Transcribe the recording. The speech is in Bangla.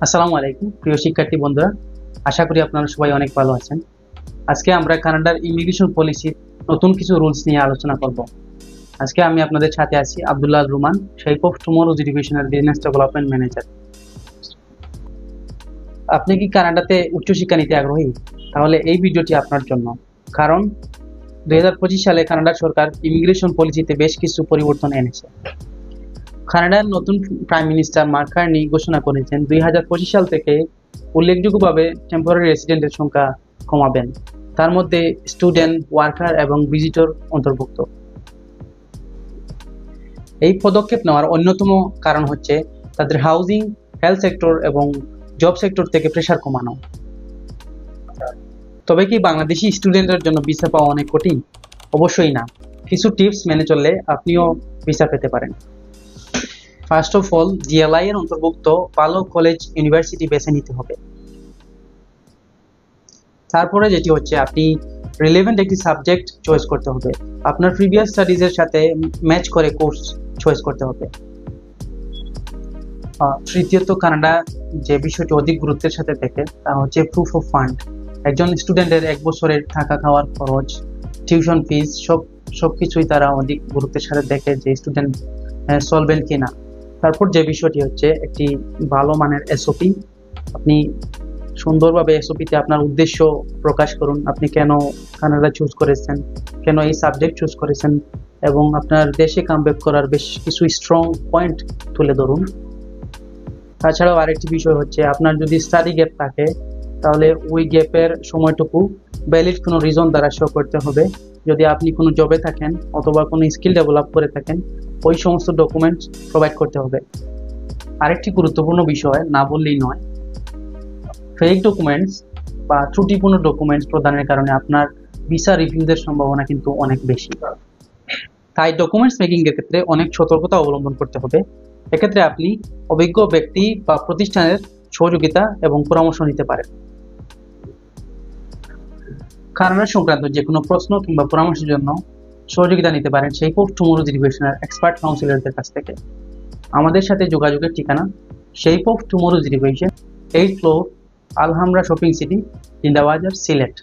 আসসালামু আলাইকুম প্রিয় শিক্ষার্থী বন্ধুরা, আশা করি আপনারা সবাই অনেক ভালো আছেন। আজকে আমরা কানাডার ইমিগ্রেশন পলিসির নতুন কিছু রুলস নিয়ে আলোচনা করব। আজকে আমি আপনাদের সাথে আছি Abdullah Ruman, shape of tomorrow's এডুকেশনের বিজনেস ডেভেলপমেন্ট ম্যানেজার। আপনি কি কানাডাতে উচ্চশিক্ষা নিতে আগ্রহী? তাহলে এই ভিডিওটি আপনার জন্য। কারণ 2025 সালে কানাডা সরকার ইমিগ্রেশন পলিসিতে বেশ কিছু পরিবর্তন এনেছে। কানাডার নতুন প্রাইম মিনিস্টার মার্ক কার্নি ঘোষণা করেছেন 2025 সাল থেকে উল্লেখযোগ্যভাবে টেম্পোরারি রেসিডেন্টের সংখ্যা কমাবেন। তার মধ্যে স্টুডেন্ট, ওয়ার্কার এবং ভিজিটর অন্তর্ভুক্ত। এই পদক্ষেপ নেওয়ার অন্যতম কারণ হচ্ছে তাদের হাউজিং, হেলথ সেক্টর এবং জব সেক্টর থেকে প্রেশার কমানো। তবে কি বাংলাদেশি স্টুডেন্টের জন্য ভিসা পাওয়া অনেক কঠিন? অবশ্যই না। কিছু টিপস মেনে চললে আপনিও ভিসা পেতে পারেন। ফার্স্ট অফ অল, জিএলআই এর অন্তর্ভুক্ত ভালো কলেজ, ইউনিভার্সিটি বেছে নিতে হবে। তারপরে যেটি হচ্ছে আপনি রিলেভেন্ট একটি সাবজেক্ট চয়েস করতে হবে। আপনার প্রিভিয়াস স্টাডিজের সাথে ম্যাচ করে কোর্স চয়েস করতে হবে। তৃতীয়ত, কানাডা যে বিষয়টি অধিক গুরুত্বের সাথে দেখে তা হচ্ছে প্রুফ অফ ফান্ড। একজন স্টুডেন্টের 1 বছরের থাকা খাওয়ার খরচ, টিউশন ফিস সবকিছুই তারা অধিক গুরুত্বের সাথে দেখে যে স্টুডেন্ট সলভেন্ট কিনা। তারপর যে বিষয়টি হচ্ছে একটি ভালো মানের এসওপি। আপনি সুন্দরভাবে এসওপিতে আপনার উদ্দেশ্য প্রকাশ করুন। আপনি কেন কানাডা চুজ করেছেন, কেন এই সাবজেক্ট চুজ করেছেন, এবং আপনার দেশে কামব্যাক করার বেশ কিছু স্ট্রং পয়েন্ট তুলে ধরুন। তাছাড়াও আরেকটি বিষয় হচ্ছে আপনার যদি স্টাডি গ্যাপ থাকে তাহলে ওই গ্যাপের সময়টুকু ভ্যালিড কোনো রিজন দ্বারা শো করতে হবে। যদি আপনি কোনো জবে থাকেন অথবা কোনো স্কিল ডেভেলপ করে থাকেন, ওই সমস্ত ডকুমেন্টস প্রোভাইড করতে হবে। আরেকটি গুরুত্বপূর্ণ বিষয় না বললেই নয়, ফেক ডকুমেন্টস বা ত্রুটিপূর্ণ ডকুমেন্টস প্রদানের কারণে আপনার ভিসা রিফিউজের সম্ভাবনা কিন্তু অনেক বেশি। তাই ডকুমেন্টস মেকিং এর ক্ষেত্রে অনেক সতর্কতা অবলম্বন করতে হবে। এক্ষেত্রে আপনি অভিজ্ঞ ব্যক্তি বা প্রতিষ্ঠানের সহযোগিতা এবং পরামর্শ নিতে পারেন। কানাডা সংক্রান্ত যে কোনো প্রশ্ন কিংবা পরামর্শের জন্য সহযোগিতা নিতে পারেন শেপ অফ টুমরোজ এডুকেশনের এক্সপার্ট কাউন্সিলরদের কাছ থেকে। আমাদের সাথে যোগাযোগের ঠিকানা shape of tomorrow's education, 8th floor, আলহামরা shopping city, Zindabazar, Sylhet.